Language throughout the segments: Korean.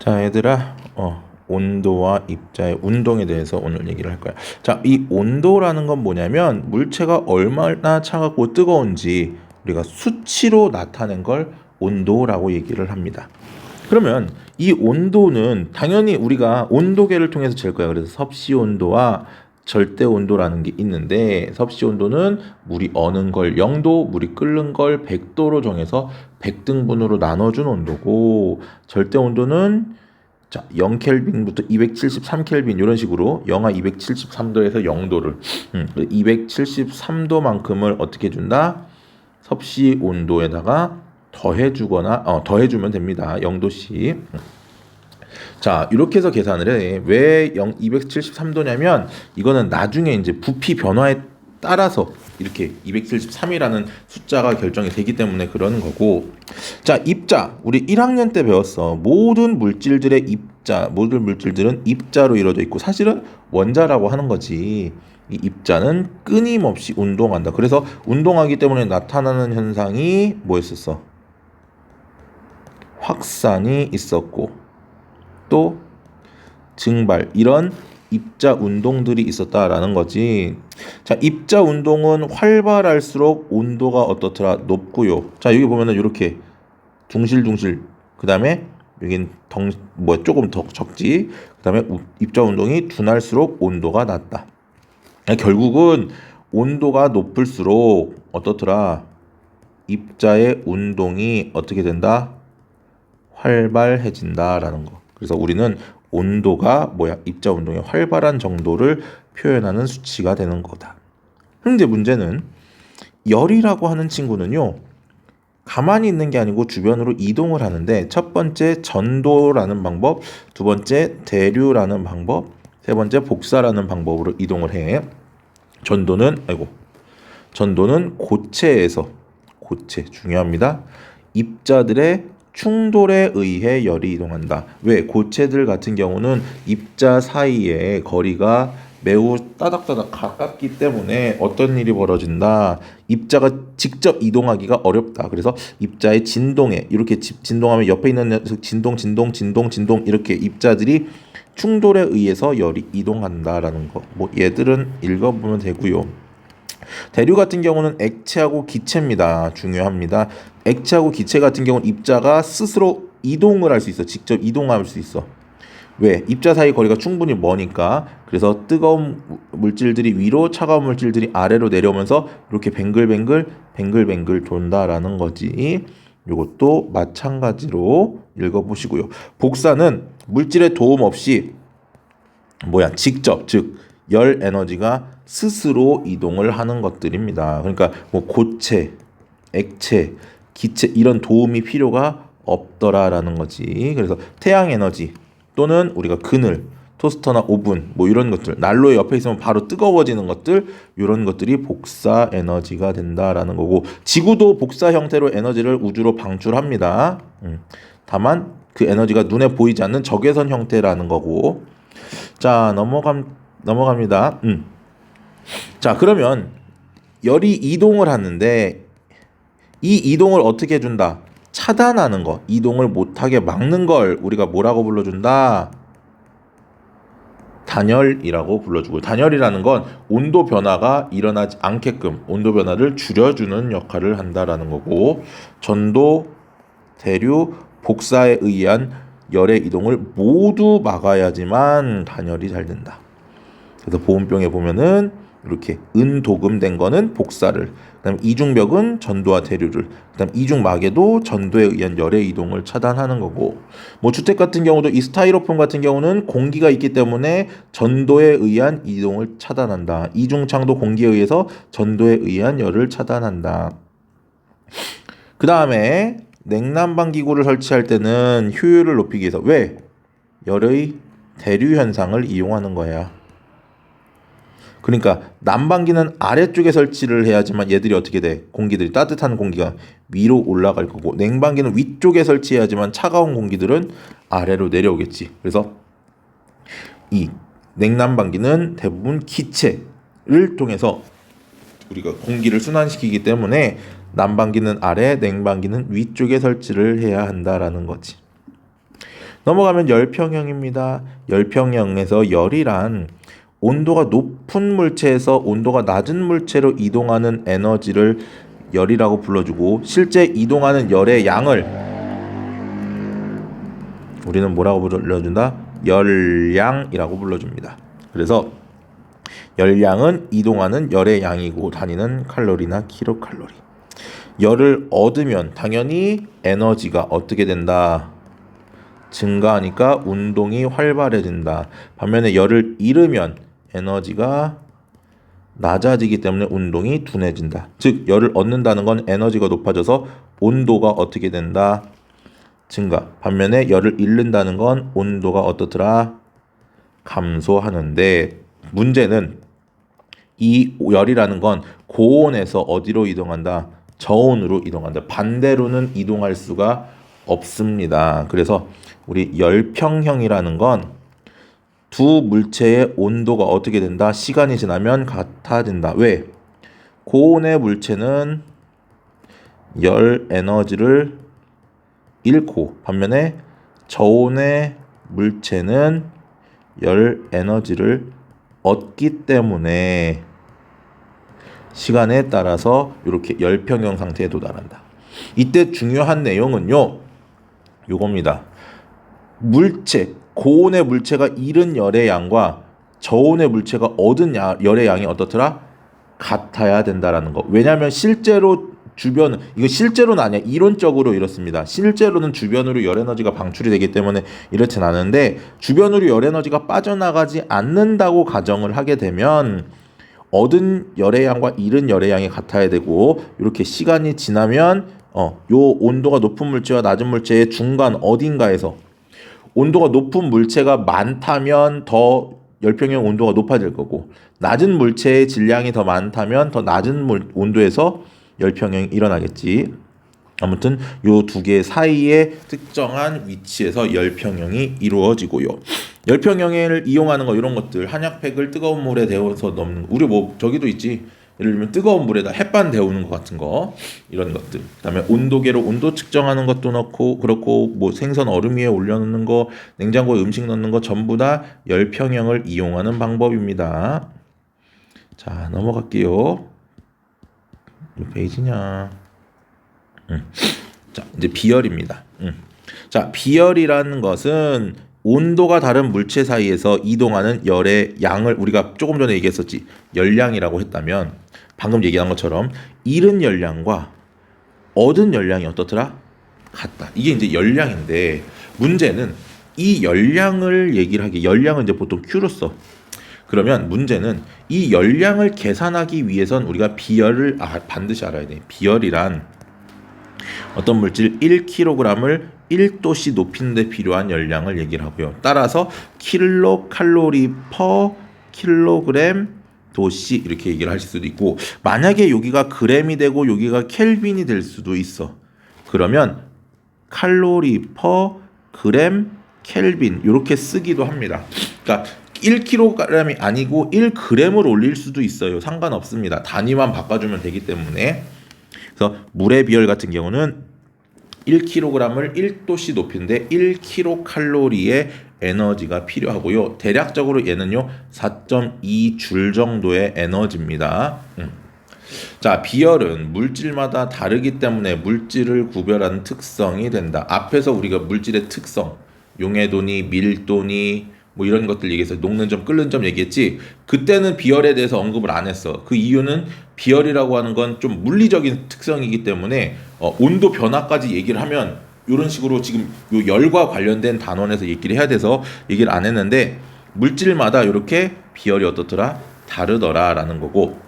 자, 얘들아, 온도와 입자의 운동에 대해서 오늘 얘기를 할 거야. 자, 이 온도라는 건 뭐냐면 물체가 얼마나 차갑고 뜨거운지 우리가 수치로 나타낸 걸 온도라고 얘기를 합니다. 그러면 이 온도는 당연히 우리가 온도계를 통해서 잴 거야. 그래서 섭씨 온도와 절대 온도라는 게 있는데, 섭씨 온도는 물이 어는 걸 0도, 물이 끓는 걸 100도로 정해서 100등분으로 나눠준 온도고, 절대 온도는 자, 0켈빈부터 273켈빈 이런 식으로 영하 273도에서 0도를 273도만큼을 어떻게 준다? 섭씨 온도에다가 더해주면 됩니다. 0도씩. 자, 이렇게 해서 계산을 해. 왜 273도냐면 이거는 나중에 이제 부피 변화에 따라서 이렇게 273이라는 숫자가 결정이 되기 때문에 그러는 거고. 자, 입자. 우리 1학년 때 배웠어. 모든 물질들의 입자, 모든 물질들은 입자로 이루어져 있고 사실은 원자라고 하는 거지. 이 입자는 끊임없이 운동한다. 그래서 운동하기 때문에 나타나는 현상이 뭐였었어? 확산이 있었고 또 증발, 이런 입자 운동들이 있었다라는 거지. 자, 입자 운동은 활발할수록 온도가 어떻더라? 높고요. 자, 여기 보면은 이렇게 둥실둥실, 그 다음에 여긴 조금 더 적지. 그 다음에 입자 운동이 둔할수록 온도가 낮다. 결국은 온도가 높을수록 어떻더라? 입자의 운동이 어떻게 된다? 활발해진다라는 거. 그래서 우리는 온도가 입자 운동의 활발한 정도를 표현하는 수치가 되는 거다. 그럼 이제 문제는 열이라고 하는 친구는요, 가만히 있는 게 아니고 주변으로 이동을 하는데, 첫 번째 전도라는 방법, 두 번째 대류라는 방법, 세 번째 복사라는 방법으로 이동을 해. 전도는 고체 중요합니다. 입자들의 충돌에 의해 열이 이동한다. 왜? 고체들 같은 경우는 입자 사이에 거리가 매우 따닥따닥 가깝기 때문에 어떤 일이 벌어진다. 입자가 직접 이동하기가 어렵다. 그래서 입자의 진동에, 이렇게 진동하면 옆에 있는 녀석 진동 이렇게 입자들이 충돌에 의해서 열이 이동한다라는 거. 얘들은 읽어보면 되고요. 대류 같은 경우는 액체하고 기체입니다. 중요합니다. 액체하고 기체 같은 경우는 입자가 스스로 이동을 할 수 있어. 직접 이동할 수 있어. 왜? 입자 사이 거리가 충분히 머니까. 그래서 뜨거운 물질들이 위로, 차가운 물질들이 아래로 내려오면서 이렇게 뱅글뱅글 돈다라는 거지. 이것도 마찬가지로 읽어보시고요. 복사는 물질의 도움 없이 직접, 즉 열 에너지가 스스로 이동을 하는 것들입니다. 그러니까 고체, 액체, 기체 이런 도움이 필요가 없더라라는 거지. 그래서 태양 에너지 또는 우리가 그늘, 토스터나 오븐 이런 것들, 난로에 옆에 있으면 바로 뜨거워지는 것들, 이런 것들이 복사 에너지가 된다라는 거고, 지구도 복사 형태로 에너지를 우주로 방출합니다. 다만 그 에너지가 눈에 보이지 않는 적외선 형태라는 거고. 자, 넘어갑니다. 자, 그러면 열이 이동을 하는데 이 이동을 어떻게 해준다? 차단하는 거, 이동을 못하게 막는 걸 우리가 뭐라고 불러준다? 단열이라고 불러주고, 단열이라는 건 온도 변화가 일어나지 않게끔 온도 변화를 줄여주는 역할을 한다라는 거고, 전도, 대류, 복사에 의한 열의 이동을 모두 막아야지만 단열이 잘 된다. 그래서 보온병에 보면은 이렇게 은도금된 거는 복사를, 그다음 이중벽은 전도와 대류를, 그다음 이중막에도 전도에 의한 열의 이동을 차단하는 거고, 주택 같은 경우도 이 스타이로폼 같은 경우는 공기가 있기 때문에 전도에 의한 이동을 차단한다. 이중창도 공기에 의해서 전도에 의한 열을 차단한다. 그 다음에 냉난방 기구를 설치할 때는 효율을 높이기 위해서, 왜? 열의 대류 현상을 이용하는 거야. 그러니까 난방기는 아래쪽에 설치를 해야지만 얘들이 어떻게 돼? 공기들이, 따뜻한 공기가 위로 올라갈 거고, 냉방기는 위쪽에 설치해야지만 차가운 공기들은 아래로 내려오겠지. 그래서 이 냉난방기는 대부분 기체를 통해서 우리가 공기를 순환시키기 때문에 난방기는 아래, 냉방기는 위쪽에 설치를 해야 한다라는 거지. 넘어가면 열평형입니다. 열평형에서 열이란 온도가 높은 물체에서 온도가 낮은 물체로 이동하는 에너지를 열이라고 불러주고, 실제 이동하는 열의 양을 우리는 뭐라고 불러준다? 열량이라고 불러줍니다. 그래서 열량은 이동하는 열의 양이고 단위는 칼로리나 킬로칼로리. 열을 얻으면 당연히 에너지가 어떻게 된다? 증가하니까 운동이 활발해진다. 반면에 열을 잃으면 에너지가 낮아지기 때문에 운동이 둔해진다. 즉 열을 얻는다는 건 에너지가 높아져서 온도가 어떻게 된다? 증가. 반면에 열을 잃는다는 건 온도가 어떻더라? 감소하는데, 문제는 이 열이라는 건 고온에서 어디로 이동한다? 저온으로 이동한다. 반대로는 이동할 수가 없습니다. 그래서 우리 열평형이라는 건 두 물체의 온도가 어떻게 된다? 시간이 지나면 같아진다. 왜? 고온의 물체는 열 에너지를 잃고, 반면에 저온의 물체는 열 에너지를 얻기 때문에 시간에 따라서 이렇게 열평형 상태에 도달한다. 이때 중요한 내용은요, 요겁니다. 물체, 고온의 물체가 잃은 열의 양과 저온의 물체가 얻은 열의 양이 어떻더라? 같아야 된다라는 거. 왜냐하면 실제로 주변, 이거 실제로는 아니야. 이론적으로 이렇습니다. 실제로는 주변으로 열 에너지가 방출이 되기 때문에 이렇진 않은데, 주변으로 열 에너지가 빠져나가지 않는다고 가정을 하게 되면 얻은 열의 양과 잃은 열의 양이 같아야 되고, 이렇게 시간이 지나면 요 온도가 높은 물체와 낮은 물체의 중간 어딘가에서 온도가 높은 물체가 많다면 더 열평형 온도가 높아질 거고, 낮은 물체의 질량이 더 많다면 더 낮은 온도에서 열평형이 일어나겠지. 아무튼 요 두 개 사이에 특정한 위치에서 열평형이 이루어지고요. 열평형을 이용하는 거, 이런 것들, 한약팩을 뜨거운 물에 데워서 넣는 거. 우리 뭐 저기도 있지. 예를 들면 뜨거운 물에다 햇반 데우는 것 같은 거, 이런 것들. 그다음에 온도계로 온도 측정하는 것도 넣고, 그렇고 뭐 생선 얼음 위에 올려놓는 거, 냉장고에 음식 넣는 거, 전부 다 열평형을 이용하는 방법입니다. 자, 넘어갈게요. 몇 페이지냐? 자, 이제 비열입니다. 자, 비열이라는 것은 온도가 다른 물체 사이에서 이동하는 열의 양을, 우리가 조금 전에 얘기했었지, 열량이라고 했다면 방금 얘기한 것처럼 잃은 열량과 얻은 열량이 어떻더라? 같다. 이게 이제 열량인데, 문제는 이 열량을 얘기를 하기, 열량은 이제 보통 Q로 써. 그러면 문제는 이 열량을 계산하기 위해선 우리가 비열을 반드시 알아야 돼. 비열이란 어떤 물질 1kg을 1도씨 높이는 데 필요한 열량을 얘기를 하고요. 따라서 킬로칼로리 퍼 킬로그램 도씨 이렇게 얘기를 할 수도 있고, 만약에 여기가 그램이 되고 여기가 켈빈이 될 수도 있어. 그러면 칼로리 퍼 그램 켈빈 이렇게 쓰기도 합니다. 그러니까 1kg이 아니고 1g을 올릴 수도 있어요. 상관없습니다. 단위만 바꿔주면 되기 때문에. 그래서 물의 비열 같은 경우는 1kg을 1도씨 높이는데 1kcal의 에너지가 필요하고요. 대략적으로 얘는요 4.2줄 정도의 에너지입니다. 자, 비열은 물질마다 다르기 때문에 물질을 구별하는 특성이 된다. 앞에서 우리가 물질의 특성, 용해도니 밀도니 뭐 이런 것들 얘기해서 녹는 점, 끓는 점 얘기했지. 그때는 비열에 대해서 언급을 안 했어. 그 이유는 비열이라고 하는 건 좀 물리적인 특성이기 때문에 온도 변화까지 얘기를 하면 이런 식으로 지금 요 열과 관련된 단원에서 얘기를 해야 돼서 얘기를 안 했는데, 물질마다 이렇게 비열이 어떻더라? 다르더라라는 거고,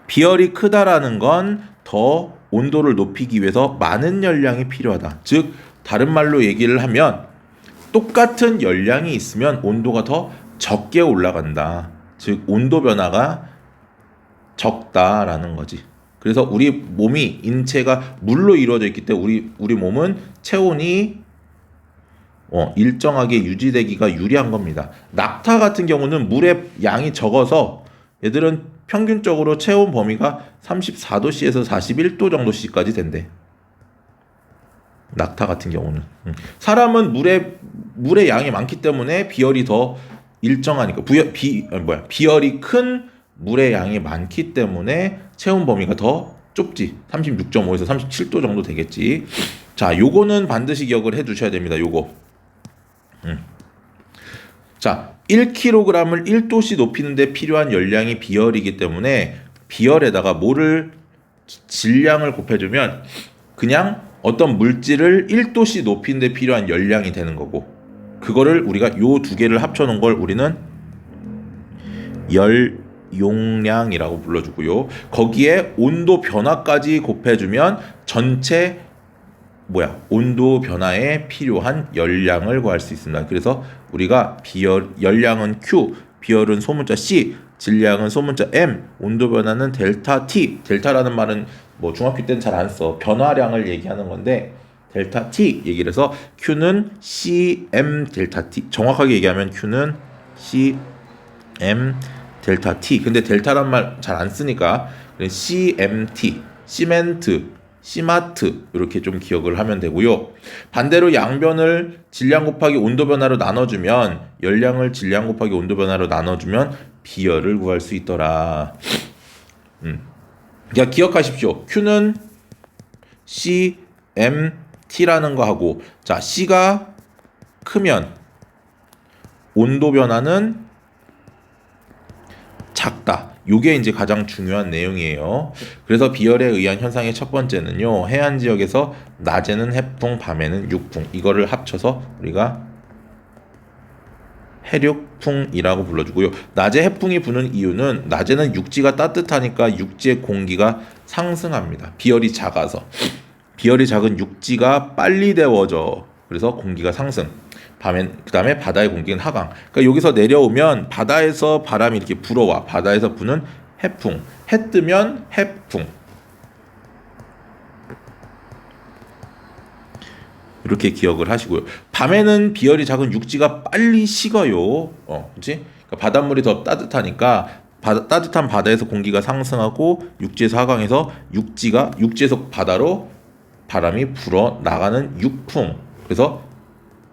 비열이 크다라는 건 더 온도를 높이기 위해서 많은 열량이 필요하다. 즉 다른 말로 얘기를 하면 똑같은 열량이 있으면 온도가 더 적게 올라간다. 즉 온도 변화가 적다라는 거지. 그래서 우리 몸이, 인체가 물로 이루어져 있기 때문에 우리 몸은 체온이 일정하게 유지되기가 유리한 겁니다. 낙타 같은 경우는 물의 양이 적어서 얘들은 평균적으로 체온 범위가 34도씨에서 41도 정도씨까지 된대. 낙타 같은 경우는. 사람은 물의 양이 많기 때문에 비열이 더 일정하니까 비열이 큰 물의 양이 많기 때문에 체온 범위가 더 좁지. 36.5에서 37도 정도 되겠지. 자, 요거는 반드시 기억을 해 두셔야 됩니다. 요거. 자, 1kg을 1도씨 높이는데 필요한 열량이 비열이기 때문에 비열에다가 뭐를 질량을 곱해주면 그냥 어떤 물질을 1도씨 높이는데 필요한 열량이 되는 거고, 그거를 우리가 요 두 개를 합쳐놓은 걸 우리는 열용량이라고 불러주고요. 거기에 온도 변화까지 곱해주면 전체 온도 변화에 필요한 열량을 구할 수 있습니다. 그래서 우리가 열량은 Q, 비열은 소문자 C, 질량은 소문자 M, 온도 변화는 델타 T. 델타라는 말은 중학교 때는 잘 안 써. 변화량을 얘기하는 건데 델타 T 얘기를 해서 Q는 CM 델타 T. 정확하게 얘기하면 Q는 CM 델타 T. 근데 델타란 말 잘 안 쓰니까 CMT, 시멘트, 시마트 이렇게 좀 기억을 하면 되고요. 반대로 양변을 질량 곱하기 온도 변화로 나눠주면, 열량을 질량 곱하기 온도 변화로 나눠주면 비열을 구할 수 있더라. 그러니까 기억하십시오. Q는 CMT라는 거 하고, 자, C가 크면 온도 변화는 작다. 요게 이제 가장 중요한 내용이에요. 그래서 비열에 의한 현상의 첫 번째는요, 해안 지역에서 낮에는 해풍, 밤에는 육풍, 이거를 합쳐서 우리가 해륙풍이라고 불러주고요. 낮에 해풍이 부는 이유는 낮에는 육지가 따뜻하니까 육지의 공기가 상승합니다. 비열이 작아서. 비열이 작은 육지가 빨리 데워져. 그래서 공기가 상승. 그 다음에 바다의 공기는 하강. 그러니까 여기서 내려오면 바다에서 바람이 이렇게 불어와. 바다에서 부는 해풍. 해 뜨면 해풍. 이렇게 기억을 하시고요. 밤에는 비열이 작은 육지가 빨리 식어요. 그렇지? 그러니까 바닷물이 더 따뜻하니까 따뜻한 바다에서 공기가 상승하고 육지에서 하강해서 육지에서 바다로 바람이 불어 나가는 육풍. 그래서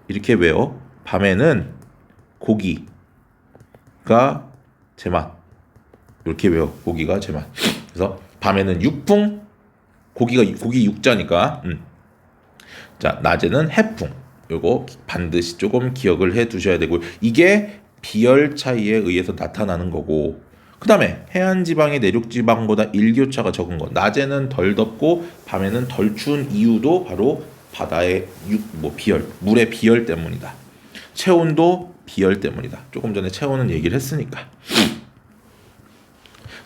이렇게 외워. 밤에는 고기가 제맛. 이렇게 외워. 고기가 제맛. 그래서 밤에는 육풍. 고기 육자니까. 자, 낮에는 해풍. 요거 반드시 조금 기억을 해 두셔야 되고, 이게 비열 차이에 의해서 나타나는 거고, 그 다음에 해안 지방이 내륙 지방보다 일교차가 적은 거. 낮에는 덜 덥고 밤에는 덜 추운 이유도 바로 바다의 물의 비열 때문이다. 체온도 비열 때문이다. 조금 전에 체온은 얘기를 했으니까.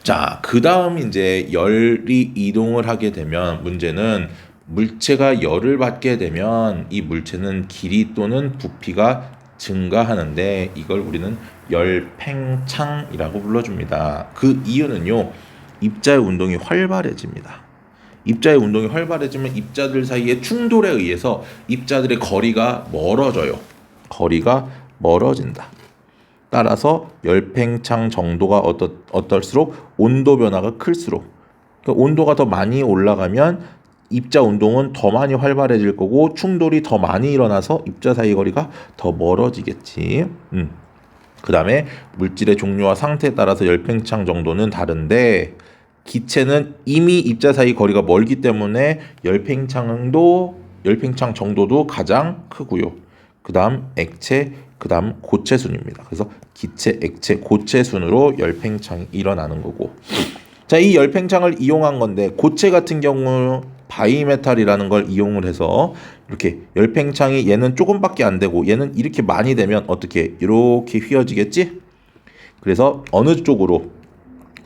자, 그 다음 이제 열이 이동을 하게 되면 문제는, 물체가 열을 받게 되면 이 물체는 길이 또는 부피가 증가하는데, 이걸 우리는 열팽창이라고 불러줍니다. 그 이유는요, 입자의 운동이 활발해집니다. 입자의 운동이 활발해지면 입자들 사이의 충돌에 의해서 입자들의 거리가 멀어져요. 거리가 멀어진다. 따라서 열팽창 정도가 어떨수록 온도 변화가 클수록, 그러니까 온도가 더 많이 올라가면 입자 운동은 더 많이 활발해질 거고 충돌이 더 많이 일어나서 입자 사이 거리가 더 멀어지겠지. 그 다음에 물질의 종류와 상태에 따라서 열팽창 정도는 다른데, 기체는 이미 입자 사이 거리가 멀기 때문에 열팽창 정도도 가장 크고요. 그 다음 액체, 그 다음 고체 순입니다. 그래서 기체, 액체, 고체 순으로 열팽창이 일어나는 거고, 자, 이 열팽창을 이용한 건데, 고체 같은 경우 바이메탈이라는 걸 이용을 해서 이렇게 열팽창이 얘는 조금밖에 안 되고 얘는 이렇게 많이 되면 어떻게 이렇게 휘어지겠지? 그래서 어느 쪽으로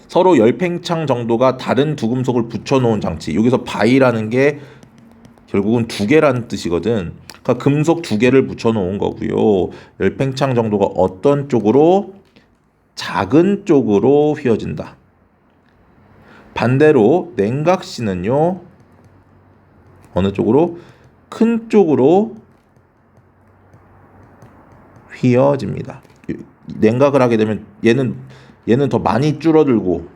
서로 열팽창 정도가 다른 두 금속을 붙여놓은 장치, 여기서 바이라는 게 결국은 두 개라는 뜻이거든. 그러니까 금속 두 개를 붙여놓은 거고요. 열팽창 정도가 어떤 쪽으로? 작은 쪽으로 휘어진다. 반대로 냉각시는요, 어느 쪽으로? 큰 쪽으로 휘어집니다. 냉각을 하게 되면 얘는 더 많이 줄어들고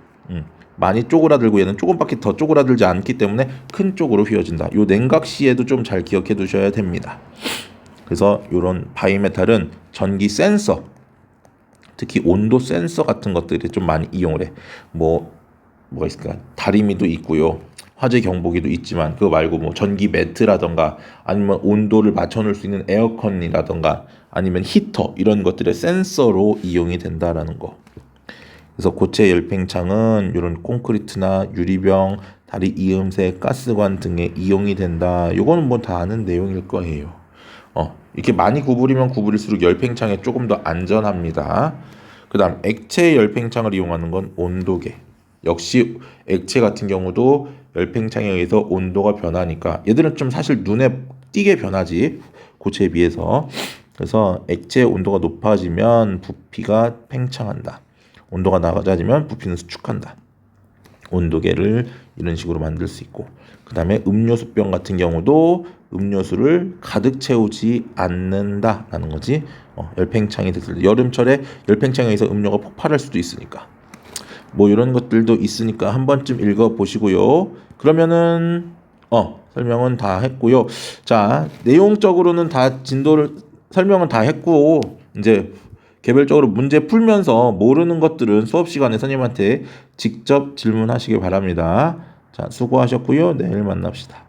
많이 쪼그라들고 얘는 조금밖에 더 쪼그라들지 않기 때문에 큰 쪽으로 휘어진다. 요 냉각 시에도 좀 잘 기억해 두셔야 됩니다. 그래서 요런 바이메탈은 전기 센서, 특히 온도 센서 같은 것들이 좀 많이 이용을 해. 뭐가 있을까? 다리미도 있고요. 화재 경보기도 있지만 그거 말고 뭐 전기 매트라던가 아니면 온도를 맞춰놓을 수 있는 에어컨이라던가 아니면 히터 이런 것들의 센서로 이용이 된다라는 거. 그래서 고체 열팽창은 이런 콘크리트나 유리병, 다리 이음새, 가스관 등에 이용이 된다. 요거는 뭐 다 아는 내용일 거예요. 이렇게 많이 구부리면 구부릴수록 열팽창에 조금 더 안전합니다. 그다음 액체 열팽창을 이용하는 건 온도계. 역시 액체 같은 경우도 열팽창에 의해서 온도가 변하니까 얘들은 좀 사실 눈에 띄게 변하지 고체에 비해서. 그래서 액체 온도가 높아지면 부피가 팽창한다. 온도가 낮아지면 부피는 수축한다. 온도계를 이런 식으로 만들 수 있고, 그 다음에 음료수병 같은 경우도 음료수를 가득 채우지 않는다라는 거지. 열팽창이 됐을 때 여름철에 열팽창에 의해서 음료가 폭발할 수도 있으니까 뭐 이런 것들도 있으니까 한 번쯤 읽어보시고요. 그러면은 설명은 다 했고요. 자, 내용적으로는 다 진도를 설명은 다 했고 이제 개별적으로 문제 풀면서 모르는 것들은 수업 시간에 선생님한테 직접 질문하시길 바랍니다. 자, 수고하셨고요. 내일 만납시다.